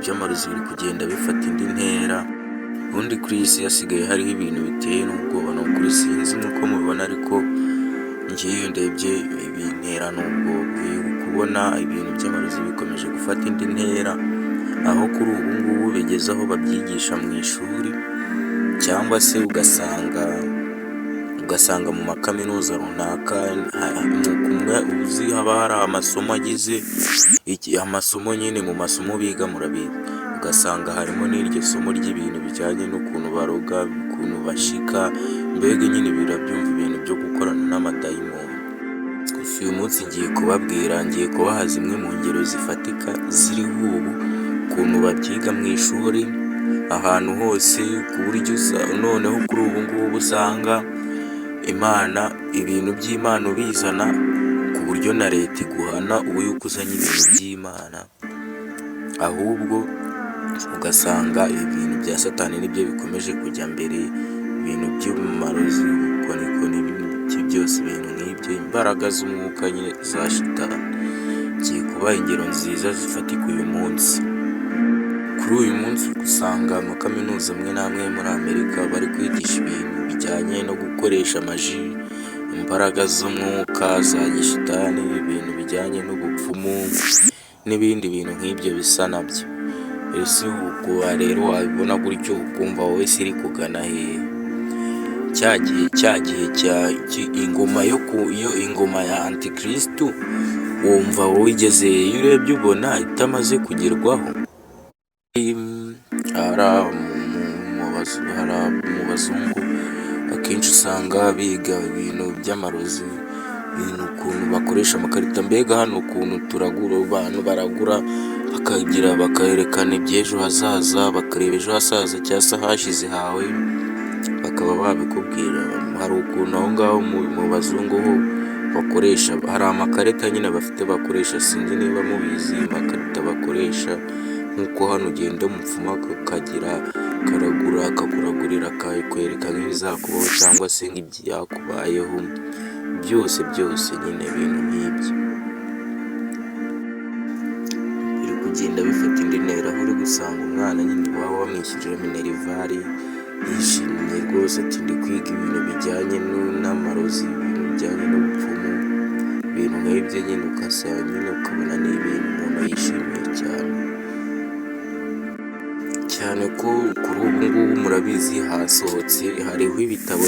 by'amarozi biri kugenda bifata indi ntera. Ubundi kuri iyi si hasigaye hariho ibintu biteye n'ubwoba, ni ukuri sinzi nk'uko mubibona, ariko ngewe ndebye bintera n'ubwoba kubona ibintu by'amarozi bikomeje gufata indi ntera, aho kuri ubu ngubu bigeze aho babyigisha mu ishuri, cyangwa se ugasanga mu makaminuza runaka kumwe uzi haba hari amasomo agize amasomo nyine, mu masomo biga murabizi, ugasanga harimo n'iryo somo ry'ibintu bijyanye n'ukuntu baroga, ukuntu bashika, mbega nyine birabyumva ibintu byo gukorana n'amadayimoni. Gusa uyu munsi ngiye kubaha zimwe mu ngero zifatika ziriho ubu, ukuntu babyiga mu ishuri ahantu hose, ku buryo noneho kuri ubu ngubu usanga ibintu by'Imana ubizana, ku buryo na leta iguhana ubu yuko uzanye ibintu by'Imana, ahubwo ugasanga ibintu bya Satani nibyo bikomeje kujya mbere, ibintu by'amarozi, ubukorikori, n'ibindi byose, ibintu nk'ibyo, imbaraga z'umwuka nyine za Shitani. Ngiye kubaha ingero nziza zifatika uyu munsi. Kuri uyu munsi usanga amakaminuza amwe n'amwe muri Amerika bari kwigisha ibintu bijyanye no gukoresha amaji, imbaraga z'umwuka za gishitani, ibintu bijyanye n'ubupfumu n'ibindi bintu nk'ibyo bisa nabyo. Ese ubwo rero wabibona gutyo ukumva wowe iri kugana hehe? Cya gihe ingoma ya Antikristo, wumva wowe igeze, iyo urebye ubona itamaze kugerwaho. Mu bazungu akenshi usanga biga ibintu by'amarozi, ibintu ukuntu bakoresha amakarita, mbega hano ukuntu abantu baragura bakayerekana iby'ejo hazaza, bakareba ejo hazaza cyangwa se hashize hawe, bakaba babikubwira. Hari ukuntu aho ngaho mu bazungu ho bakoresha, hari amakarita nyine bafite bakoresha, sinzi niba mubizi, amakarita bakoresha nk'uko hano ugenda umupfumu akakuragurira akakwereka nk'ibizakubaho cyangwa se nk'ibyakubayeho, byose nyine ibintu nk'ibyo biri kugenda bifata indi ntera, aho uri gusanga umwana nyine waba wamwishyurira minervari yishimye rwose, ati ndi kwiga ibintu bijyanye n'amarozi, ibintu bijyanye n'ubupfumu, ibintu nk'ibyo nyine, ugasanga nyine ukabona ni ibintu umuntu yishimiye cyane ko kuri ubu ngubu murabizi hariho ibitabo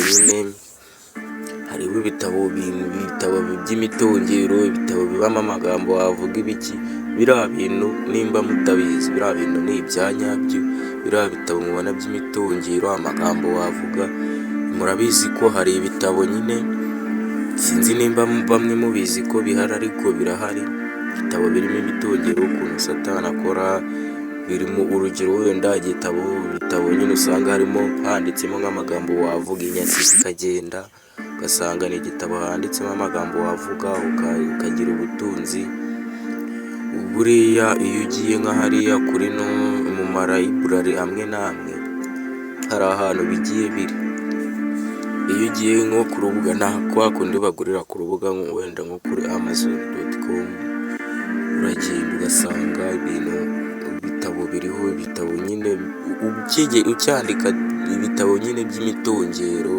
by'imitongero, ibitabo bibamo amagambo wavuga ibiki, biriya bintu nimba mutabizi, biriya bintu ni ibya nyabyo, biriya bitabo mubona by'imitongero, amagambo wavuga, murabizi ko hari ibitabo nyine, sinzi nimba bamwe mubizi ko bihari, ariko birahari ibitabo birimo imitongero, ukuntu Satani akora, birimo urugero wenda ibitabo nyine usanga handitsemo nk'amagambo wavuga, inyatsi zikagenda, ugasanga ni igitabo handitsemo amagambo wavuga ukagira ubutunzi. Buriya iyo ugiye nka hariya kuri mu marayiburari amwe n'amwe, hari ahantu bigiye biri, iyo ugiye nko ku rubuga kwa kundi bagurira ku rubuga wenda nko kuri Amazon.com, uragenda ugasanga ibitabo biriho, ibitabo nyine ucyandika ibitabo nyine by'imitongero,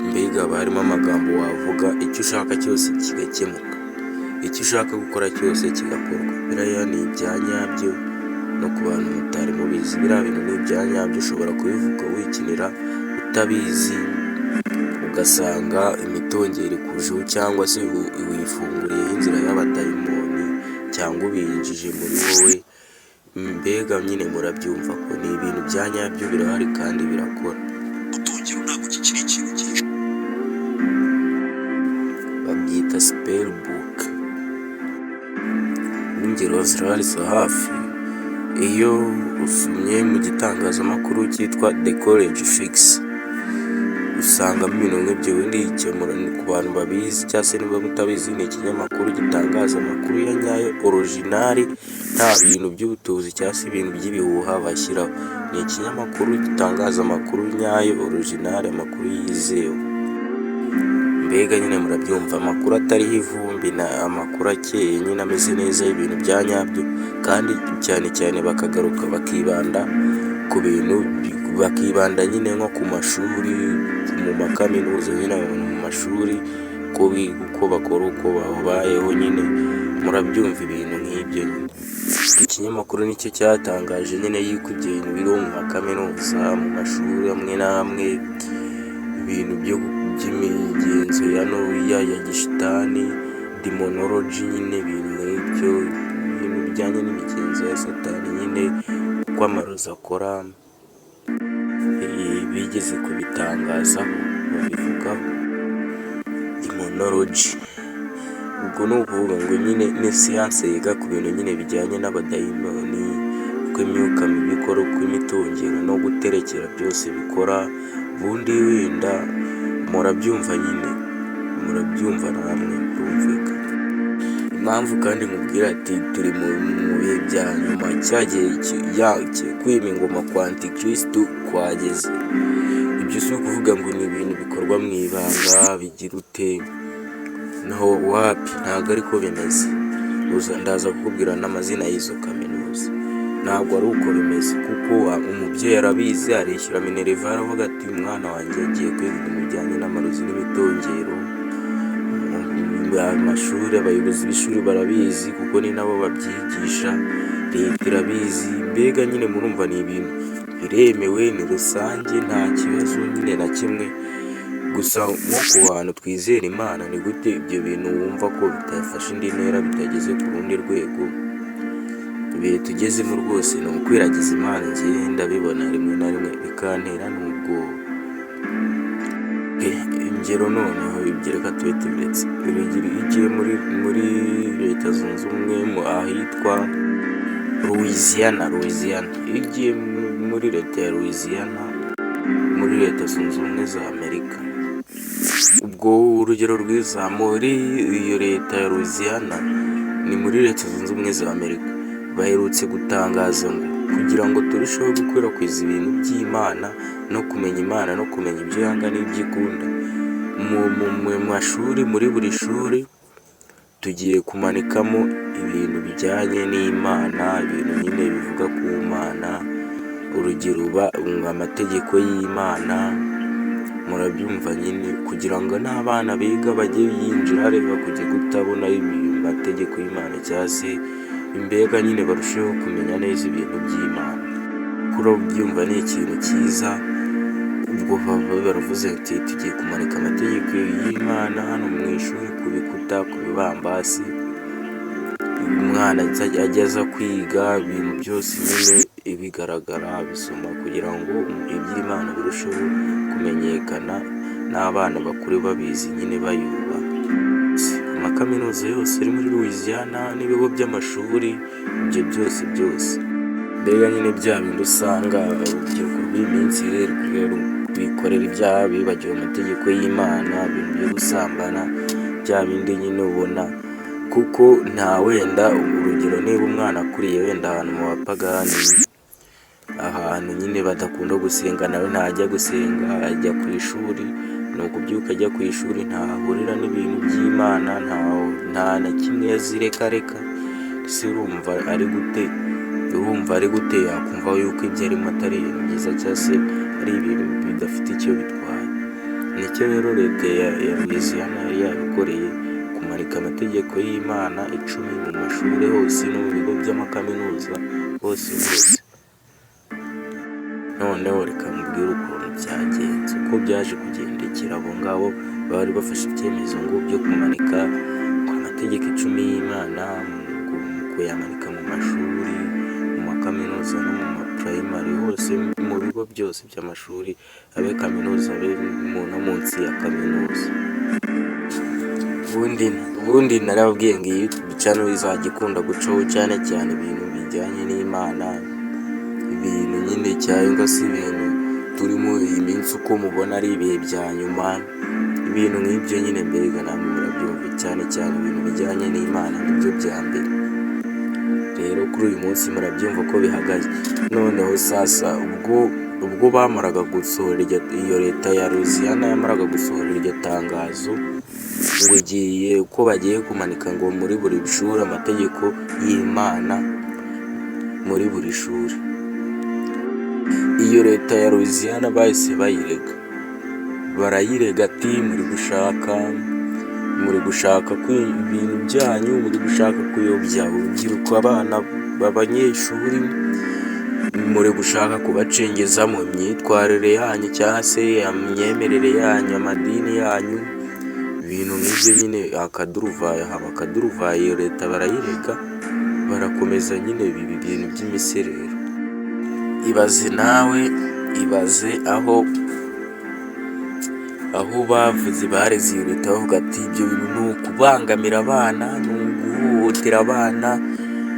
mbega harimo amagambo wavuga, icyo ushaka cyose kigakemuka, icyo ushaka gukora cyose kigakorwa. Biriya ni ibya nyabyo, no ku bantu mutari mubizi, biriya bintu ni ibya nyabyo, ushobora kubivuga wikinira utabizi, ugasanga imitongero ikujeho, cyangwa se wifunguriyeho inzira y'abadayimoni, cyangwa ubinjije muri wowe, mbega nyine murabyumva ko ni ibintu bya nyabyo, birahari kandi birakora. Gutongera ntabwo kikiri ikintu cyinshi, babyita spellbook. Ingero zirahari za hafi, iyo usomye mu gitangazamakuru cyitwa The College Fix, usangamo ibintu nk'ibyo. Ubundi ku bantu babizi cyangwa se niba mutabizi, ni ikinyamakuru gitangaza amakuru ya nyayo, originali, nta bintu by'ubutuzi cyangwa se ibintu by'ibihuha bashyiraho. Ni ikinyamakuru gitangaza amakuru nyayo, originali, amakuru yizewe. mbega nyine murabyumva, amakuru atariho ivumbi, amakuru akeye nyine ameze neza y'ibintu bya nyabyo, kandi cyane cyane bakagaruka bakibanda ku bintu, bakibanda nyine nko ku mashuri, mu makaminuza nyine mu mashuri, uko biga, uko bakora, uko babayeho nyine, murabyumva ibintu nk'ibyo nyine. Ikinyamakuru nicyo cyatangaje nyine yuko ibyo bintu biri mu makaminuza, mu mashuri amwe n'amwe, ibintu by'imigenzo ya Nowiya, ya gishitani, demonology nyine, ibintu nk'ibyo, ibintu bijyanye n'imigenzo ya satani nyine, uko amarozi akora, bigeze kubitangazaho babivugaho demonology. Ubwo ni ukuvuga ngo nyine ni siyanse yiga ku bintu nyine bijyanye n'abadayimoni, uko imyuka mibi ikora, uko imitongero no guterekera byose bikora. Ubundi wenda murabyumva nyine, murabyumva namwe byumvikana. Impamvu kandi nkubwira ati turi mu bihe bya nyuma, cyagiye kwima ingoma kwa antikristu kwageze. Ibyo si ukuvuga ngo ni ibintu bikorwa mu ibanga bigira ute, naho wapi, ntabwo ariko bimeze. Ndaza kukubwira n'amazina y'izo kaminuza, ntabwo ari uko bimeze, kuko umubyeyi arabizi, arishyura minerva, aravuga ati umwana wanjye agiye kwiga ibintu bijyanye n'amarozi n'imitongero. Amashuri, abayobozi b'ishuri barabizi kuko ni nabo babyigisha, leta irabizi, mbega nyine murumva ni ibintu biremewe, ni rusange, nta kibazo nyine na kimwe. Gusa nko ku bantu twizera Imana, ni gute ibyo bintu wumva ko bitafashe indi ntera, bitageze ku rundi rwego? Ibihe tugezemo rwose ni ukwiragiza Imana, njye ndabibona rimwe na rimwe bikantera n'ubwoba. Ingero noneho ibyo reka tube tubiretse. Urugero igiye muri Leta Zunze Ubumwe, ahitwa Louisiana, iyo ugiye muri leta ya Louisiana, muri Leta Zunze Ubumwe za Amerika, ubwo urugero rwiza muri iyo leta ya Louisiana ni muri Leta Zunze Ubumwe za Amerika, baherutse gutangaza ngo kugira ngo turusheho gukwirakwiza ibintu by'Imana no kumenya Imana no kumenya ibyo yanga n'ibyo ikunda mu mashuri, muri buri shuri tugiye kumanikamo ibintu bijyanye n'Imana, ibintu nyine bivuga ku Mana, urugero amategeko y'Imana. Murabyumva nyine, kugira ngo n'abana biga bajye yinjira areba kujya kutabona amategeko y'Imana, cyangwa se imbega nyine barusheho kumenya neza ibintu by'Imana. Kuri byumva ni ikintu cyiza. Ubwo baravuze ati tugiye kumanika amategeko y'Imana hano mu ishuri, ku bikuta, ku bibambasi, umwana ajya aza kwiga ibintu byose nyine bigaragara, bisoma, kugira ngo iby'Imana birusheho kumenyekana n'abana bakuru babizi nyine bayubaha. Amakaminuza yose ari muri Louisiana n'ibigo by'amashuri, ibyo byose mbega nyine bya bindi usanga urubyiruko rw'iminsi rero bikorera ibyaha, bibagiwe amategeko y'Imana, ibintu byo gusambana, bya bindi nyine ubona. Kuko nta wenda urugero, niba umwana akuriye wenda ahantu mu bapagani, ahantu nyine badakunda gusenga, nawe ntajya gusenga, ajya ku ishuri, ni ukubyuka ajya ku ishuri, ntahahurira n'ibintu by'Imana, nta na kimwe yazireka. Se urumva ari gute yakumva yuko ibyo arimo atari ibintu byiza, cyangwa se ari ibintu bidafite icyo bitwaye? Nicyo rero leta ya Louisiana yari yabikoreye, kumanika amategeko y'Imana 10 mu mashuri hose no mu bigo by'amakaminuza hose. Noneho reka mbwira ukuntu byagenze, uko byaje kugendekera abo ngabo bari bafashe ibyemezo ngo byo kumanika amategeko 10 y'Imana, kuyamanika mu mashuri, mu makaminuza no mu maprimary hose, mu bigo byose by'amashuri, abe kaminuza, abe no munsi ya kaminuza. Ubundi narababwiye ngo iyi channel izajya ikunda gucaho cyane ibintu bijyanye n'Imana, ibintu nyine cyangwa se ibintu turimo iyi minsi, uko mubona ari ibihe bya nyuma, ibintu nk'ibyo nyine, mbega namwe murabyumva, cyane ibintu bijyanye n'Imana nibyo bya mbere. Rero kuri uyu munsi murabyumva ko bihagaze. Noneho sasa ubwo bamaraga gusohora iyo leta ya Louisiana yamaraga gusohora iryo tangazo, ngo ugiye uko bagiye kumanika ngo muri buri shuri amategeko y'Imana muri buri shuri. Iyo leta ya Louisiana bahise barayirega ati muri gushaka ibintu byanyu, muri gushaka kuyobya urubyiruko, abana b'abanyeshuri, muri gushaka kubacengeza mu myitwarire yanyu cyangwa se imyemerere yanyu, amadini yanyu, ibintu nk'ibyo nyine haba akaduruvayo. Iyo leta barayirega, barakomeza nyine biba ibintu by'imiserero. Ibaze aho bavuze bareze iyo leta bavuga ati ibyo bintu ni ukubangamira abana, ni uguhohotera abana,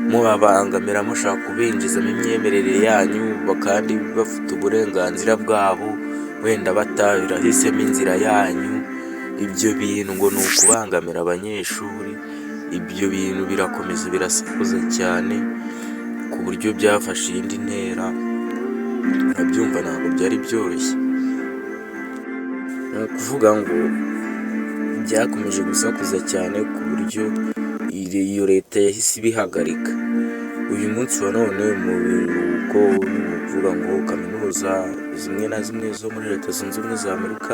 mubabangamira mushaka kubinjizamo imyemerere yanyu kandi bafite uburenganzira bwabo, wenda batarahisemo inzira yanyu. Ibyo bintu ngo ni ukubangamira abanyeshuri. Ibyo bintu birakomeza birasakuza cyane ku buryo byafashe indi ntera, urabyumva ntabwo byari byoroshye. Ni ukuvuga ngo byakomeje gusakuza cyane ku buryo iyo leta yahise ibihagarika. Uyu munsi wa none mu biruhuko ni ukuvuga ngo kaminuza zimwe na zimwe zo muri Leta Zunze Ubumwe za Amerika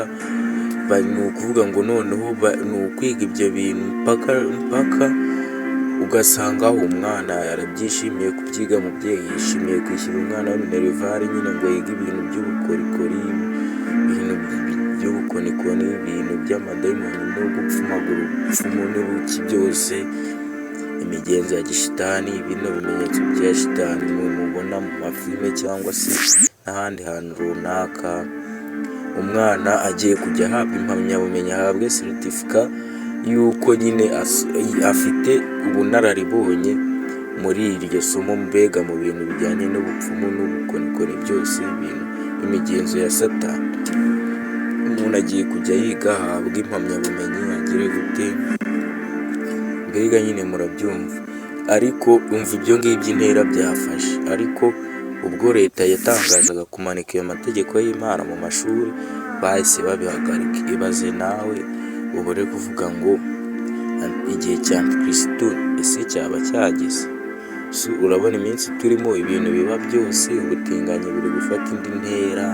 ni ukuvuga ngo noneho ni ukwiga ibyo bintu mpaka ugasanga umwana yarabyishimiye kubyiga, umubyeyi yishimiye kwishyura umwana we minerivare nyine ngo yige ibintu by'ubukorikori, ibintu by'ubukonikoni, ibintu by'amadayimoni no gupfumagura ubupfumu n'ubuki byose, imigenzo ya gishitani, bino bimenyetso bya shitani mubona mu mafilime cyangwa se n'ahandi hantu runaka. Umwana agiye kujya ahabwa impamyabumenyi, ahabwe seritifika y'uko nyine afite ubunararibonye muri iryo somo, mbega mu bintu bijyanye n'ubupfumu n'ubukonikoni byose, ibintu imigenzo ya Satani. Umuntu agiye kujya yiga ahabwa impamyabumenyi, agire gute, mbega nyine murabyumva. Ariko umva ibyo ngibyo intera byafashe. Ariko ubwo leta yatangazaga kumanika ayo mategeko y'Imana mu mashuri, bahise babihagarika. Ibaze nawe ubure kuvuga ngo igihe cya Antikristo ese cyaba cyageze? Urabona iminsi turimo, ibintu biba byose, ubutinganyi buri gufata indi ntera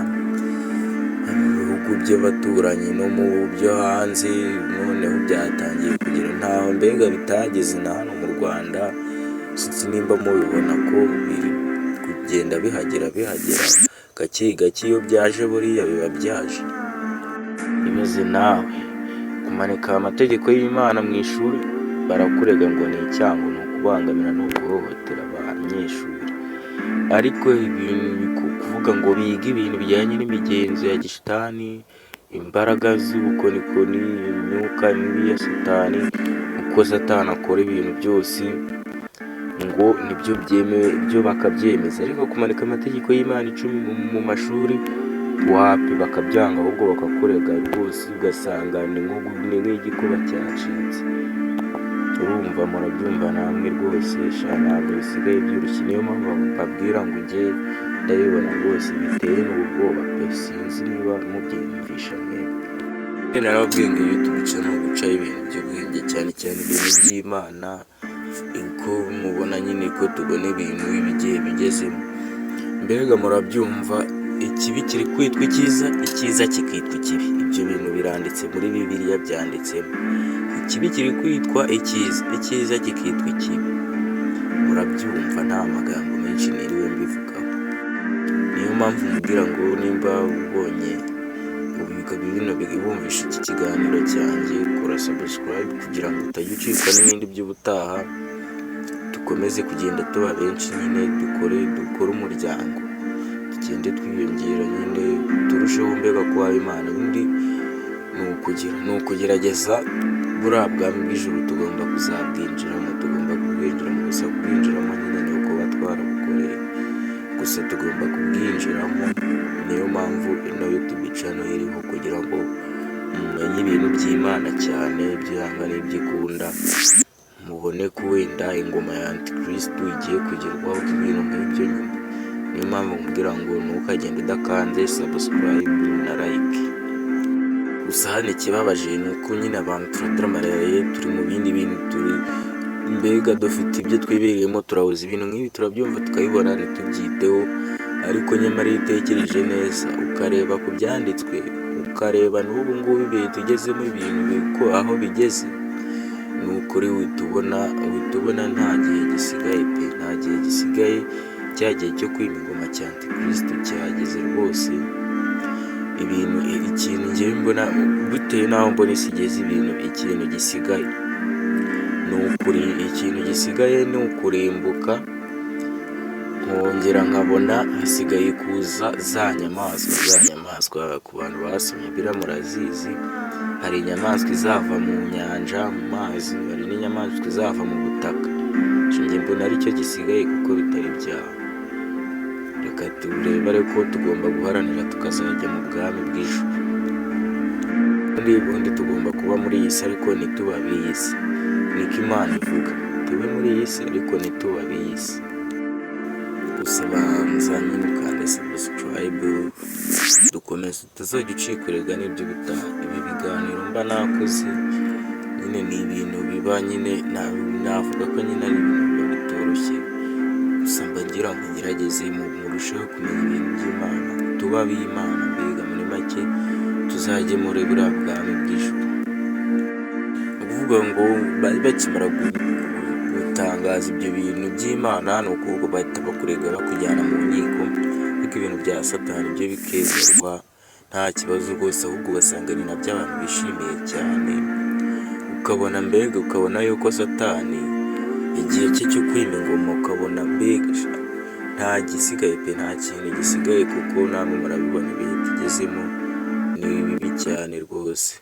mu bihugu by'abaturanyi no mu byo hanze. Noneho byatangiye kugira ntaho mbega bitageze na hano mu Rwanda. Sinzi nimba mubibona ko biri kugenda bihagera gake gake. Iyo byaje buriya biba byaje. Ibaze nawe kumanika amategeko y'Imana mu ishuri, barakurega ngo ni icyago, ni ukubangamira no guhohotera abanyeshuri. Ariko ibintu kuvuga ngo biga ibintu bijyanye n'imigenzo ya gishitani, imbaraga z'ubukonikoni, imyuka mibi ya Satani, uko Satani akora ibintu byose, ngo nibyo byemewe, ibyo bakabyemeza. Ariko kumanika amategeko y'Imana 10 mu mashuri wapi, bakabyanga, ahubwo bakakurega rwose, ugasanga ni nk'igikuba cyacitse. Urumva murabyumva namwe rwose, ntabwo bisigaye byoroshye. Niyo mpamvu babwira ngo njye ndabibona rwose biteye n'ubwoba pe, sinzi niba mubyiyumvisha mwebwe. Narababwiye ngo YouTube channel gucaho ibintu by'ubwenge, cyane cyane ibintu by'Imana, uko mubona nyine ko tubona ibintu bigiye bigezemo. Mbega murabyumva, ikibi kiri kwitwa icyiza, icyiza kikitwa ikibi. Ibyo bintu biranditse muri Bibiliya, byanditsemo. Ikibi kiri kwitwa icyiza, icyiza kikitwa ikibi. Murabyumva, nta magambo menshi niriwe mbivugaho. Niyo mpamvu mubwira ngo nimba ubonye bumvisha iki kiganiro cyanjye, kora subscribe kugira ngo utajya ucikwa n'ibindi by'ubutaha. Dukomeze kugenda tuba benshi nyine, dukore umuryango, tugende twiyongera nyine, turusheho mbega kuba Imana. Undi ni ukugerageza buriya bwami bw'ijuru, tugomba kuzabwinjiramo, tugomba kubwinjiramo. Gusa kubwinjiramo nyine ni uko batwarabukoreye, gusa tugomba kubwinjiramo. Niyo mpamvu ino YouTube channel iriho, kugira ngo mumenye ibintu by'Imana cyane, iby'ihanga n'iby'ikunda, mubone ko wenda ingoma ya Antikristo igiye kugerwaho, ibintu nk'ibyo nyine. Niyo mpamvu mubwira ngo ntukagende udakanze subscribe na like. gusa hano ikibabaje ni uko nyine abantu turadramarariye, turi mu bindi bintu, turi mbega dufite ibyo twibereyemo, turabuze ibintu nk'ibi turabyumva tukabibona ntitubyiteho, ariko nyamara iyo utekereje neza ukareba ku byanditswe, ukareba n'ubu ngubu ibihe tugezemo ibintu ko aho bigeze, ni ukuri uhita ubona nta gihe gisigaye pe, nta gihe gisigaye, cya gihe cyo kwima ingoma cya Antikristo cyahageze rwose. Ibintu ikintu njyewe mbona bitewe n'aho mbona isi igeze, ikintu gisigaye ni ukuri, ikintu gisigaye ni ukurimbuka, nkongera nkabona hasigaye kuza za nyamaswa ku bantu basomye Bibiliya murazizi, hari inyamaswa izava mu nyanja, mu mazi, hari n'inyamaswa izava mu butaka. Njye mbona aricyo gisigaye kuko bitari byaha. Reka turebe ariko tugomba guharanira tukazajya mu bwami bw'ijuru. Ubundi tugomba kuba muri iyi si ariko ntituba ab'iyi si, niko Imana ivuga, tube muri iyi si ariko ntituba ab'iyi si. Gusa banza nyine ukande subscribe, dukomeze utazajya ucikorerwa n'ibyo bitaha. Ibi biganiro mba nakoze nyine ni ibintu biba nyine navuga ko nyine ari ibintu biba bitoroshye, gusa mba ngira ngo ngerageze murusheho kumenya ibintu by'Imana, tuba ab'Imana, mbega muri make tuzajye muri buriya bwami bw'ijuru. Ukuvuga ngo bakimara gutangaza ibyo bintu by'Imana, ni ukuvuga bahita bakurega bakujyana mu nkiko, ariko ibintu bya Satani byo bikezerwa nta kibazo rwose, ahubwo ugasanga ni nabyo abantu bishimiye cyane, ukabona yuko Satani igihe cye cyo kwima ingoma, ukabona mbega nta gisigaye pe, nta kintu gisigaye, kuko namwe murabibona ibihe tugezemo ni bibi cyane rwose.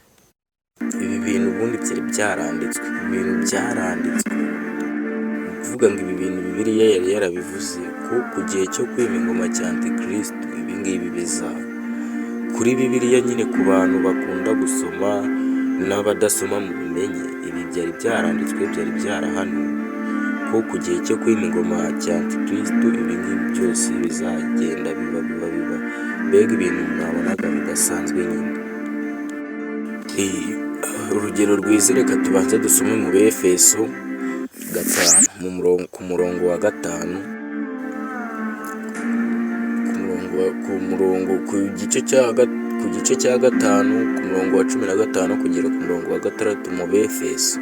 Ibi bintu ubundi byari byaranditswe, kuvuga ngo ibi bintu Bibiliya yari yarabivuze ko ku gihe cyo kwima ingoma cya Antikristo ibi ngibi bizaba. Kuri Bibiliya nyine, ku bantu bakunda gusoma n'abadasoma mu bimenye, ibi byari byaranditswe, byari byarahanuwe ko ku gihe cyo kwima ingoma cya Antikristo ibi ngibi byose bizagenda biba, mbega ibintu mwabonaga bidasanzwe nyine. Urugero rwiza, reka tubanze dusome mu Befeso 5 ku murongo wa 5, ku gice cya 5 ku murongo wa 15 kugera ku murongo wa 6 mu Befeso.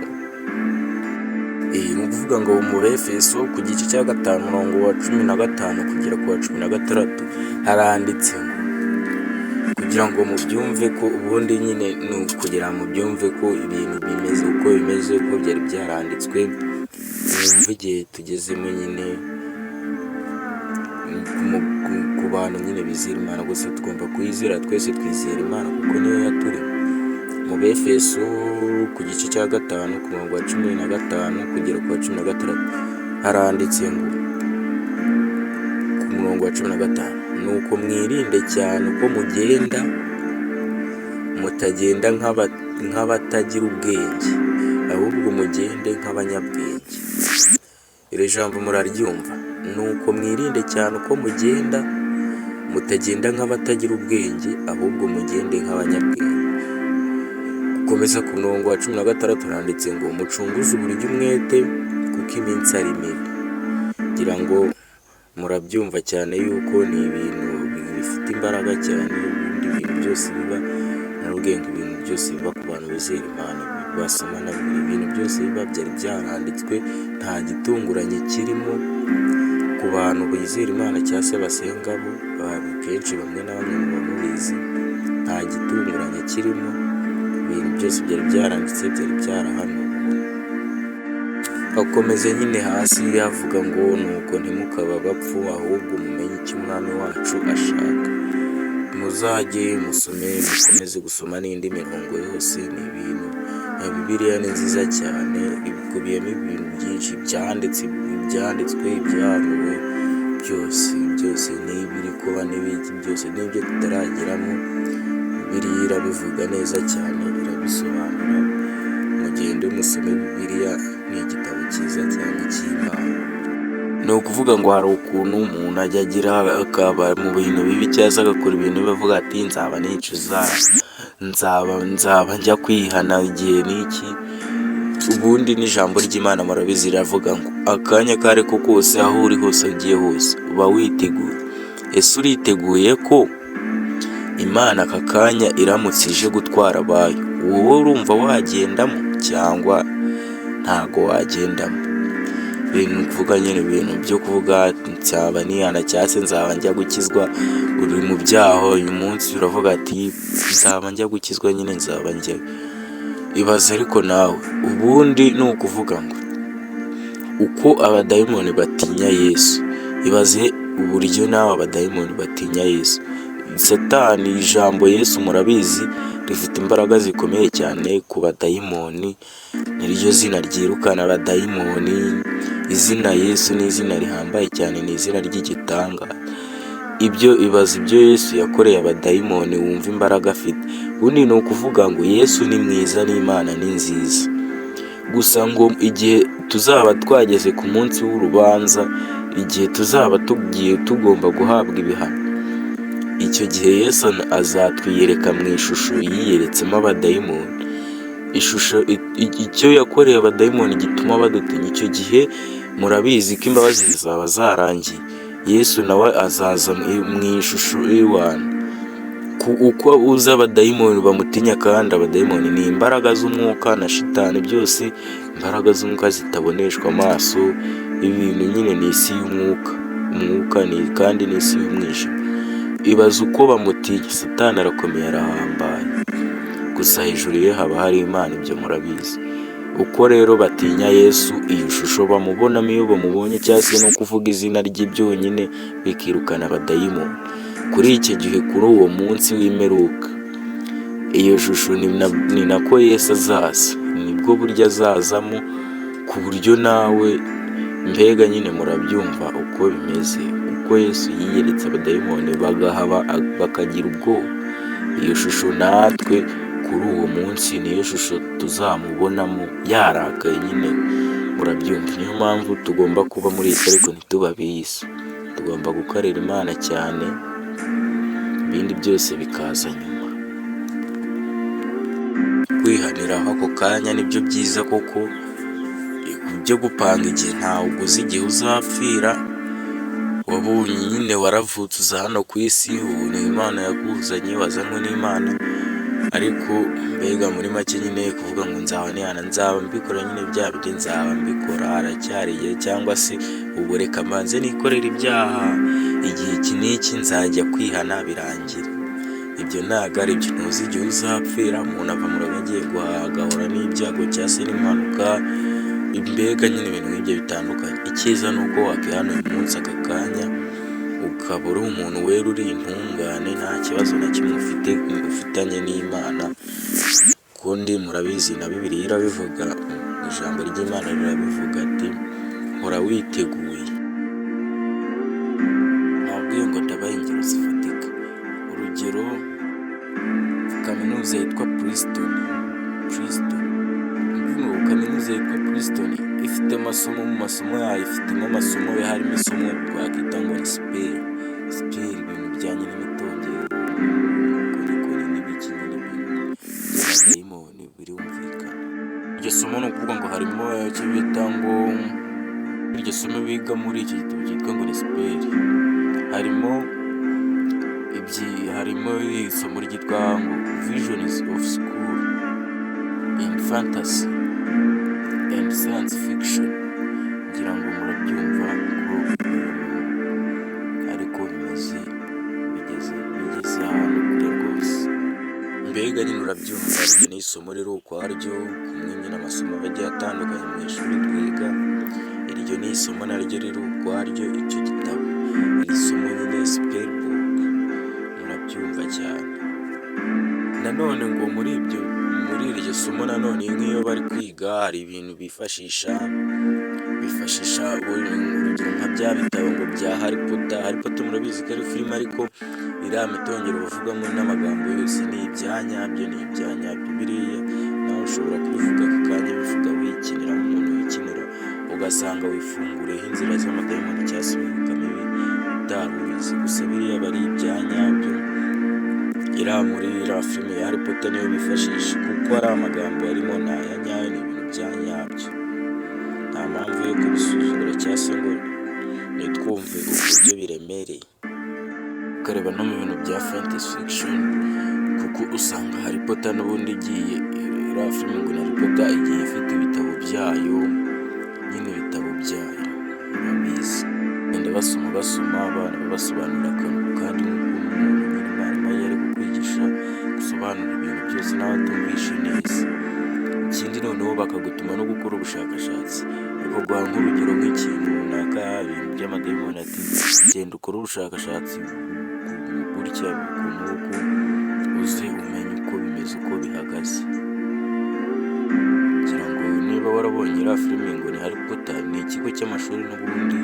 Ni ukuvuga ngo mu Befeso ku gice cya 5 umurongo wa 15 kugera ku wa 16 haranditse ngo, kugira ngo mubyumve ko ubundi nyine ni ukugira ngo mubyumve ko ibintu bimeze uko bimeze, uko byari byaranditswe, mwumve igihe tugezemo nyine, ku bantu nyine bizera Imana. Gusa tugomba kuyizera, twese twizera Imana kuko niyo yaturemye. Mu Befeso ku gice cya 5 ku murongo wa 15 kugera ku wa 16 haranditse ngo, ku murongo wa 15, nuko mwirinde cyane uko mugenda, mutagenda nk'abatagira ubwenge, ahubwo mugende nk'abanyabwenge. Iri jambo muraryumva, nuko mwirinde cyane uko mugenda, mutagenda nk'abatagira ubwenge, ahubwo mugende nk'abanyabwenge. Gukomeza ku murongo wa 16 haranditse ngo, mucunguze uburyo umwete kuko iminsi ari mibi. Ngira ngo murabyumva cyane yuko ni ibintu bifite imbaraga cyane, ibindi bintu byose biba n'ubwenge, ibintu byose biba ku bantu bizera Imana, basoma na ibintu byose biba byari byaranditswe, nta gitunguranye kirimo ku bantu bizera Imana cyangwa se basenga bo, kenshi bamwe na bamwe muba mubizi, nta gitunguranye kirimo, ibintu byose byari byaranditse, byari byarahanuwe. Akomeze nyine hasi yavuga ngo, nuko ntimukaba bapfu, ahubwo mumenye icyo Umwami wacu ashaka. Muzajye mukomeze gusoma n'indi mirongo yose, ni ibintu Bibiliya ni nziza cyane, ikubiyemo ibintu byinshi byanditswe, ibyahanuwe byose n'ibiri kuba n'ibiki byose n'ibyo tutarageramo, Bibiliya irabivuga neza cyane, irabisobanura. Mugende musome Bibiliya, ni igitabo cyiza cyane cy'Imana. Ni ukuvuga ngo hari ukuntu umuntu ajya agira akaba mu bintu bibi cyangwa se agakora ibintu bavuga ati nzaba nicuza, nzaba njya kwihana igihe n'iki. Ubundi n'ijambo ry'Imana murabizi riravuga ngo akanya kare ko kose, aho uri hose ugiye hose uba witeguye. Ese uriteguye ko Imana aka kanya iramutse ije gutwara abayo, wowe urumva wagendamo cyangwa ntago wagendamo? Ibintu kuvuga nyine, ibintu byo kuvuga nzaba nihana cyangwa se nzaba njya gukizwa, uri mu byaha uyu munsi uravuga ati nzaba njya gukizwa, nyine nzaba njya. Ibaze ariko nawe, ubundi ni ukuvuga ngo uko abadayimoni batinya Yesu, ibaze uburyo nawe abadayimoni batinya Yesu. Satani, ijambo Yesu murabizi rifite imbaraga zikomeye cyane ku badayimoni, niryo zina ryirukana abadayimoni. Izina Yesu ni izina rihambaye cyane, ni izina ry'igitangaza. Ibaze ibyo Yesu yakoreye abadayimoni, wumva imbaraga afite. Ubundi ni ukuvuga ngo Yesu ni mwiza, n'Imana ni nziza. Gusa ngo igihe tuzaba twageze ku munsi w'urubanza, igihe tuzaba tugomba guhabwa ibihano, icyo gihe Yesu azatwiyereka mu ishusho yiyeretsemo abadayimoni. Ishusho icyo yakoreye abadayimoni gituma badutinya. Icyo gihe murabizi ko imbabazi zizaba zarangiye. Yesu nawe azaza mu ishusho y'abantu. Uko uzi abadayimoni bamutinya, kandi abadayimoni ni imbaraga z'umwuka na shitani, byose imbaraga z'umwuka zitaboneshwa amaso. Ibintu nyine ni isi y'umwuka, umwuka ni kandi ni isi y'umwijima. Ibaze uko bamutinya. Satani arakomeye, arahambaye, gusa hejuru ye haba hari Imana, ibyo murabizi. Uko rero batinya Yesu, iyo shusho bamubonamo, iyo bamubonye cyangwa se no kuvuga izina rye byonyine bikirukana abadayimoni. Kuri icyo gihe, kuri uwo munsi w'imperuka, iyo shusho ni nako Yesu azaza, nibwo buryo azazamo, ku buryo nawe mbega nyine murabyumva uko bimeze. Uko Yesu yiyeretse abadayimoni bagahaba, bakagira ubwoba. Iyo shusho natwe kuri uwo munsi niyo shusho tuzamubonamo, yarakaye nyine, murabyumva. Niyo mpamvu tugomba kuba muri iyi si ariko ntituba ab'isi. Tugomba gukorera Imana cyane, ibindi byose bikaza nyuma. Kwihanira ako kanya nibyo byiza, koko byo gupanga igihe ntawe uguze igihe uzapfira. Wabonye nyine waravutse uza hano ku isi, ubu ni Imana yakuzanye, wazanwe n'Imana. Ariko mbega muri make nyine kuvuga ngo nzaba nihana, nzaba mbikora nyine bya bindi nzaba mbikora, haracyari igihe. Cyangwa se ubu reka mbanze nikorera ibyaha, igihe iki n'iki nzajya kwihana birangire. Ibyo ntabwo ari byo. Ntuzi igihe uzapfira. Umuntu ava mu rugo agiye guhaha, agahura n'ibyago cyangwa se n'impanuka, mbega nyine ibintu nk'ibyo bitandukanye. Icyiza ni uko wakwihana uyu munsi aka kanya, ukaba uri umuntu wera, uri intungane, nta kibazo na kimwe ufitanye n'Imana. Kundi murabizi na Bibiliya irabivuga, ijambo ry'Imana rirabivuga ati hora witeguye. Nabwiye ngo ndabaha ingero zifatika. Urugero, kaminuza yitwa Princeton. Kaminuza yitwa Princeton ifite amasomo, mu masomo yayo ifitemo amasomo harimo isomo twakwita ngo ni siperi, ibintu bijyanye n'imitongero, ubukorikori n'ibiki nyine, ibintu by'abadayimoni birumvikana. Iryo somo ni ukuvuga ngo harimo icyo bita ngo, iryo somo biga muri iki gitabo cyitwa ngo ni siperi, harimo isomo ryitwa ngo Visions of School in Fantasy and Science Fiction. Ngira ngo murabyumva ko ariko bigeze ahantu kure rwose. Mbega nyine urabyumva, iryo ni isomo rero ukwaryo, kumwe nyine amasomo agiye atandukanye mu ishuri twiga. Iryo ni isomo naryo rero ukwaryo, icyo gitabo, iri somo nyine spell book, murabyumva cyane. Nanone ngo muri iryo somo nanone nk'iyo bari kwiga, hari ibintu bifashisha urugero nka bya bitabo ngo bya Harry Potter murabizi ko ari filime, ariko iriya mitongero bavugamo n'amagambo yose ni ibyanyabyo. Biriya nawe ushobora kubivuga aka kanya, bivuga wikinira nk'umuntu wikinira, ugasanga wifungureho inzira z'amadayimoni cyangwa se imyuka mibi utari ubizi. Gusa biriya bari ibyanyabyo. iriya muri iriya filime ya Harry Potter niyo bifashisha, kuko ari amagambo arimo ni aya nyayo, ni ibintu bya nyabyo, nta mpamvu yo kubisuzugura cyangwa se ngo nitwumve uburyo biremereye. Ukareba no mu bintu bya fantasy fiction, kuko usanga Harry Potter n'ubundi igiye iriya filime ngo ni Harry Potter igiye ifite ibitabo byayo, nyine ibitabo byayo urabizi, bagenda basoma abana babasobanurira akantu kandi nk'uko umuntu nyine mwarimu yari kukwigisha gusobanura ibintu byose nawe atumvishe neza. Ikindi noneho bakagutuma no gukora ubushakashatsi, bakaguha nk'urugero nk'ikintu runaka, ibintu by'amadayimoni, ati genda ukore ubushakashatsi gutya ukuntu uku uze umenye uko bimeze, uko bihagaze. Kugira ngo niba warabonye iriya filime ngo ni Harry Potter, ni ikigo cy'amashuri n'ubundi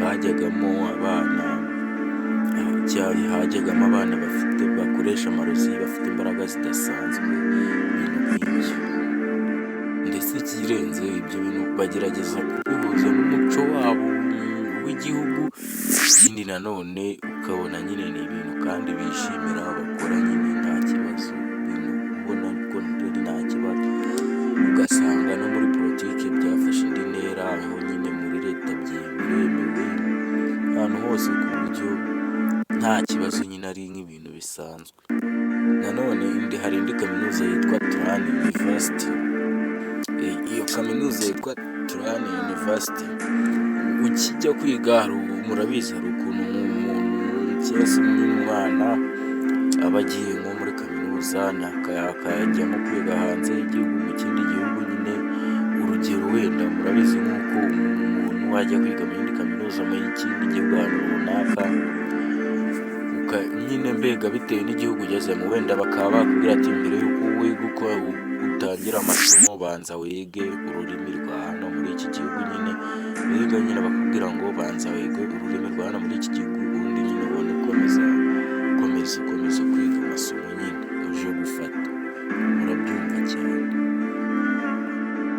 hajyagamo abana bakoresha amarozi, bafite imbaraga zidasanzwe, ibintu nk'ibyo. Ndetse ikirenze ibyo bintu bagerageza kubihuza n'umuco wabo w'igihugu. Ikindi nanone ukabona nyine ni ibintu kandi bishimira bakora nyine nta kibazo, ibintu ubona ko nta kibazo. Ugasanga no muri politiki byafashe indi ntera, aho nyine muri leta biremewe ahantu hose, ku buryo nta kibazo, nyine ari nk'ibintu bisanzwe. Nanone hari indi kaminuza yitwa Tulane University. Iyo kaminuza yitwa Tulane University, ukijya kwiga murabizi hari ukuntu umuntu cyangwa se umwana aba agiye nko muri kaminuza akajya nko kwiga hanze y'igihugu, mu kindi gihugu nyine. Urugero wenda murabizi nk'uko umuntu wajya kwiga mu yindi kaminuza mu kindi gihugu ahantu runaka, nyine mbega bitewe n'igihugu ugezemo, wenda bakaba bakubwira ati mbere y'uko wiga uko utangira amasomo banza wige ururimi rwa hano muri iki gihugu. Nyine biga nyine bakubwira ngo banza wige ururimi rwa hano muri iki gihugu, ubundi nyine ubone ukomeza kwiga amasomo nyine uje gufata. Murabyumva cyane.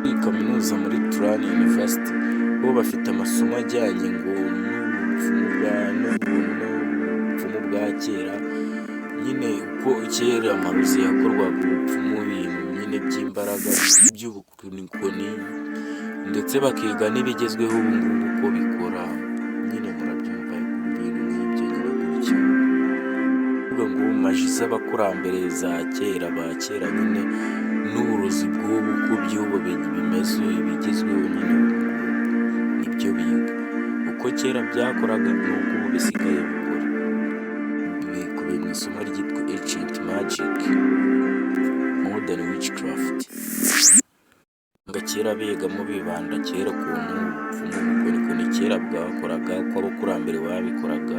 Muri kaminuza muri Tulane University bo bafite amasomo ajyanye ngo n'ubupfumu bwa kera, nyine uko kera amarozi yakorwaga, ubupfumu, ibintu nyine by'imbaraga by'ubukorikori, ndetse bakiga n'ibigezweho ubu ngubu uko bikora. Nyine murabyumva ibintu nk'ibyo nyine gutyo. Kuvuga ngo maji z'abakurambere za kera, ba kera nyine, n'uburozi bw'ubu uko by'ubu bimeze, ibigezweho nyine nibyo biga. Uko kera byakoraga n'uko ubu bisigaye bikora. Bikubiye mu isomo ryitwa Ancient Magic Modern Witchcraft. Kera bigamo bibanda kera ukuntu ubupfumu ubukorikori kera bwakoraga, uko abakurambere babikoraga,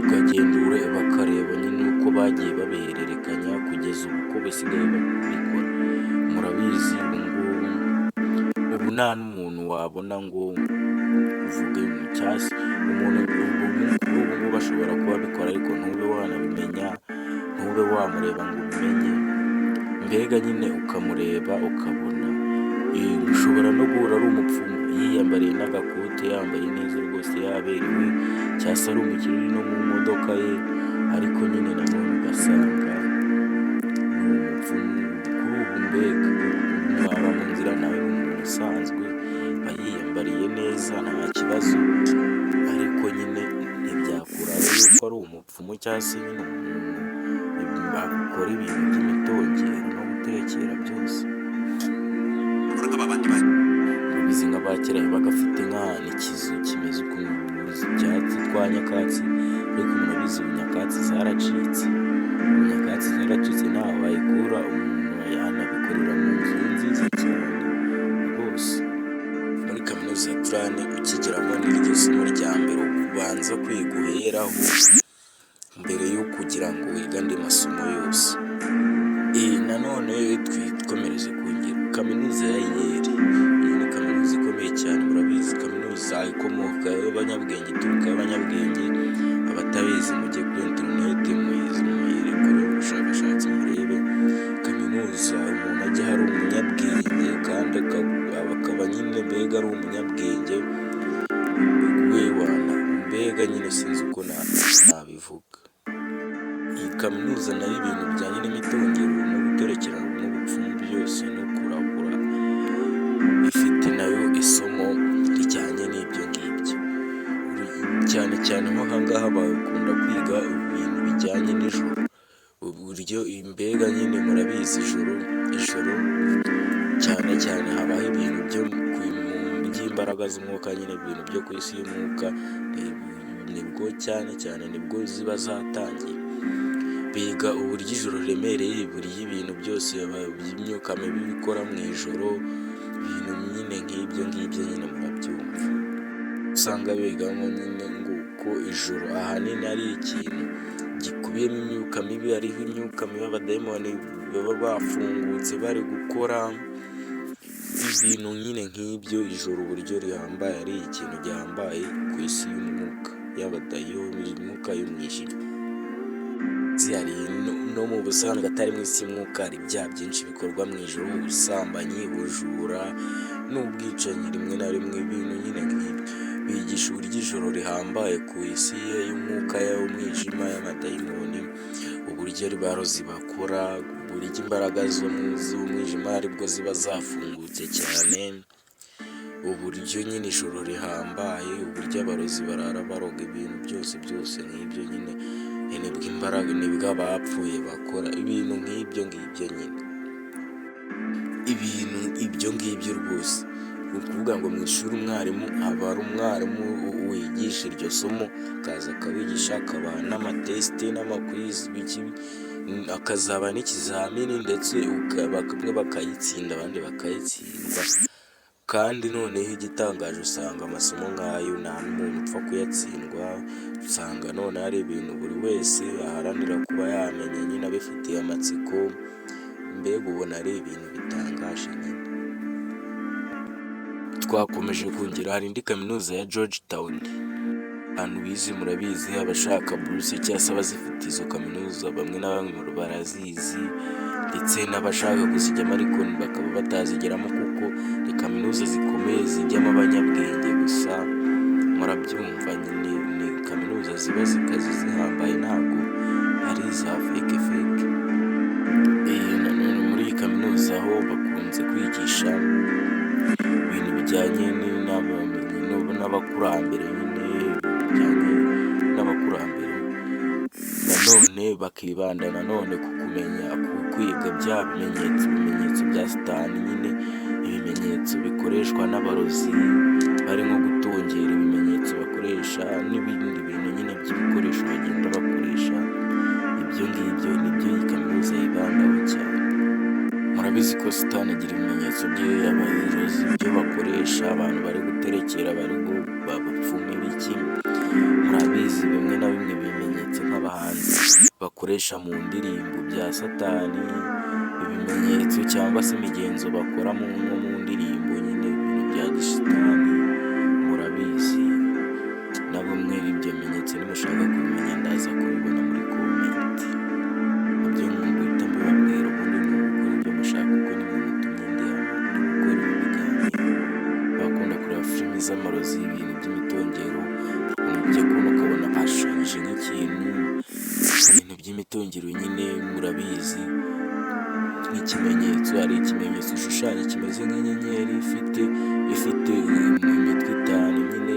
ukagenda bakareba nyine uko bagiye babihererekanya kugeza ubu uko basigaye babikora. Murabizi ubu nta n'umuntu wabona ngo uvuge cyase umuntu ubu bashobora kuba bikora, ariko ntube wanabimenya, ntube wamureba ngo ubimenye. Mbega nyine ukamureba ukabona ushobora no guhura ari umupfumu yiyambariye n'agakote, yambaye neza rwose yaberewe, cyangwa se ari umukire uri no mu modoka ye, ariko nyine nanone ugasanga ni umupfumu. Kuri ubu mbega mwaba mu nzira nawe n'umuntu usanzwe aba yiyambariye neza nta kibazo, ariko nyine ntibyakuraho yuko ari umupfumu cyangwa se nyine umuntu bakora ibintu by'imitongero no gutekera byose. Urubizi nk'abakera bagafite n'ikizu kimeze ukuntu ibyatsi twa nyakatsi, ariko murabizi ubu nyakatsi zaracitse. Ntaho wayikura, umuntu yanabikorera mu nzu nziza cyane rwose. Muri kaminuza ya Tulane ukigeramo n'iryo somo rya mbere ubanza kwiga uheraho mbere yo kugira ngo wige andi masomo yose. Nanone twikomereze ku kaminuza ya Yale. Iyi ni kaminuza ikomeye cyane, murabizi kaminuza ikomoka y'abanyabwenge, ituruka y'abanyabwenge. Abatabizi mujye kuri interineti muyirekure ubushakashatsi murebe. Kaminuza umuntu ajya hari umunyabwenge kandi akaba nyine mbega ari umunyabwenge we wana, mbega nyine sinzi uko nabivuga. iyi kaminuza nayo ibintu bijyanye n'imitongero no guterekerana n'ubupfumu byose no kuragura, ifite nayo isomo rijyanye n'ibyo ngibyo. Cyane cyane nko aha ngaha bakunda kwiga ibintu bijyanye n'ijoro, uburyo mbega nyine murabizi ijoro cyane cyane habaho ibintu by'imbaraga z'umwuka, nyine ibintu byo ku isi y'umwuka, nibwo cyane nibwo ziba zatangiye. Biga uburyo ijoro riremereye, uburyo ibintu byose by'imyuka mibi bikora mu ijoro, ibintu nyine nk'ibyo ngibyo nyine murabyumva. Usanga bigamo nyine ngo uko ijoro ahanini ari ikintu gikubiyemo imyuka mibi, hariho imyuka mibi abadayimoni baba bafungutse bari gukora ibintu nyine nk'ibyo. Ijoro uburyo rihambaye ari ikintu gihambaye ku isi y'umwuka y'abadayimoni, imyuka y'umwijima. Hari no mu busanzwe atari mu isi y'umwuka hari ibyaha byinshi bikorwa mu ijoro, ubusambanyi, ubujura n'ubwicanyi rimwe na rimwe, ibintu nyine nk'ibyo. Bigisha uburyo ijoro rihambaye ku isi y'umwuka y'umwijima y'amadayimoni, uburyo abarozi bakora, uburyo imbaraga z'umwijima aribwo ziba zafungutse cyane, uburyo nyine ijoro rihambaye, uburyo abarozi barara baroga ibintu byose nk'ibyo nyine, nibwo imbaraga nibwo abapfuye bakora ibintu nk'ibyo ngibyo nyine, ibintu ibyo ngibyo rwose. Ni ukuvuga ngo mu ishuri umwarimu aba ari umwarimu wigisha iryo somo, akaza akabigisha, akabaha n'amatesite n'amakwizi, akazaba n'ikizamini, ndetse bamwe bakayitsinda abandi bakayitsindwa. Kandi noneho igitangaje usanga amasomo nk'ayo nta n'umuntu upfa kuyatsindwa, usanga none hari ibintu buri wese aharanira kuba yamenya nyine abifitiye amatsiko, mbega ubona ari ibintu bitangaje nyine. Twakomeje kongera, hari indi kaminuza ya Georgetown, abantu bize murabizi, abashaka buruse cyangwa se abazifite izo kaminuza bamwe na bamwe barazizi, ndetse n'abashaka kuzijyamo ariko bakaba batazigeramo kuko ni kaminuza zikomeye zijyamo abanyabwenge gusa, murabyumva nyine. Ni kaminuza ziba zikazi zihambaye, ntabwo ari iza feke. Nanone muri iyi kaminuza ho bakunze kwigisha ibintu bijyanye n'abakurambere, nyine bijyanye n'abakurambere. Nanone bakibanda nanone ku kumenya, ku kwiga bya bimenyetso bya Satani, nyine ibimenyetso bikoreshwa n'abarozi bari nko gutongera, ibimenyetso bakoresha n'ibindi bintu nyine by'ibikoresho bagenda bakoresha. Ibyo ngibyo nibyo iyi kaminuza yibandaho cyane. Murabizi ko Satani agira ibimenyetso by'abarozi, ibyo bakoresha abantu bari guterekera, bari bapfume biki. Murabizi bimwe na bimwe ibimenyetso nk'abahanzi bakoresha mu ndirimbo bya Satani, ibimenyetso cyangwa se imigenzo bakora mu ndirimbo, nyine ibintu bya gisitani. Murabizi na bimwe ibyo bimenyetso, nimushaka kubimenya ndaza kubibona muri komenti, ibyo guhita mbibabwira, ubundi ni ugukora ibyo mushaka kuko ni mwe mutumye ndi hano ndi gukora ibi biganiro. Bakunda kureba filimi z'amarozi, ibintu by'imitongero, ujya kubona ukabona bashushanyije nk'ikintu, ibintu by'imitongero nyine murabizi nk'ikimenyetso. Hari ikimenyetso ushushanya kimeze nk'inyenyeri ifite imitwe itanu, nyine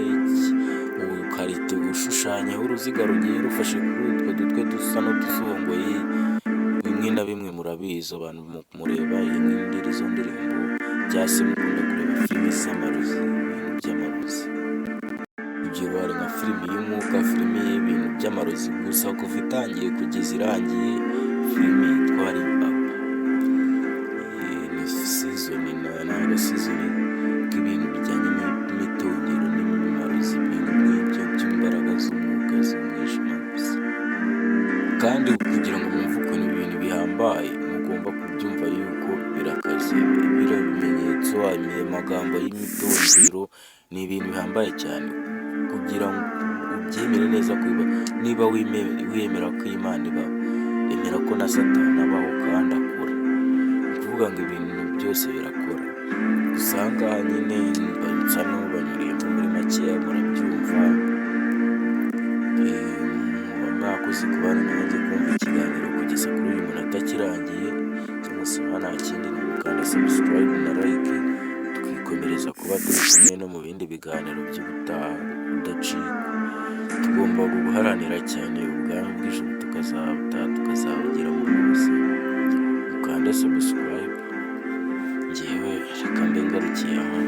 ukarita ushushanyaho uruziga rugiye rufashe kuri utwo dutwe dusa n'udusongoye. Bimwe na bimwe murabizi, abantu mureba izo ndirimbo cyangwa se mukunda kureba filimi z'amarozi, ibintu by'amarozi. Ibyo bari nka filimi y'umwuka, filimi y'ibintu by'amarozi gusa, kuva itangiye kugeza irangiye, filimi yitwa Ribaba. Ni sizoni bw'ibintu bijyanye n'imitongero n'amarozi, ibintu nk'ibyo by'imbaraga z'umwuka z'umwijima gusa. Kandi kugira ngo mwumve ukuntu ibintu bihambaye, mugomba kubyumva yuko birakaze. Biriya bimenyetso, amagambo y'imitongero ni ibintu bihambaye cyane. Kugira ngo ubyemere neza, niba wemera ko Imana ibaho, emera ko na Satani abaho kandi akora. Ni ukuvuga ngo ibintu byose birakora. Gusa aha ngaha nyine nsa n'ubanyuriyemo muri makeya, murabyumva. Muba mwakoze mwakoze kubana nanjye kumva ikiganiro kugeza kuri uyu munota kirangiye. Icyo musaba nta kindi ni ugukanda subscribe na like, tukikomereza kuba turi kumwe no mu bindi biganiro by'ubutaha udacika. Tugomba guharanira cyane ubwami bw'ijuru tukazabugira mu bose. Mukande subscribe. Njyewe reka mbe ngarukiye aha.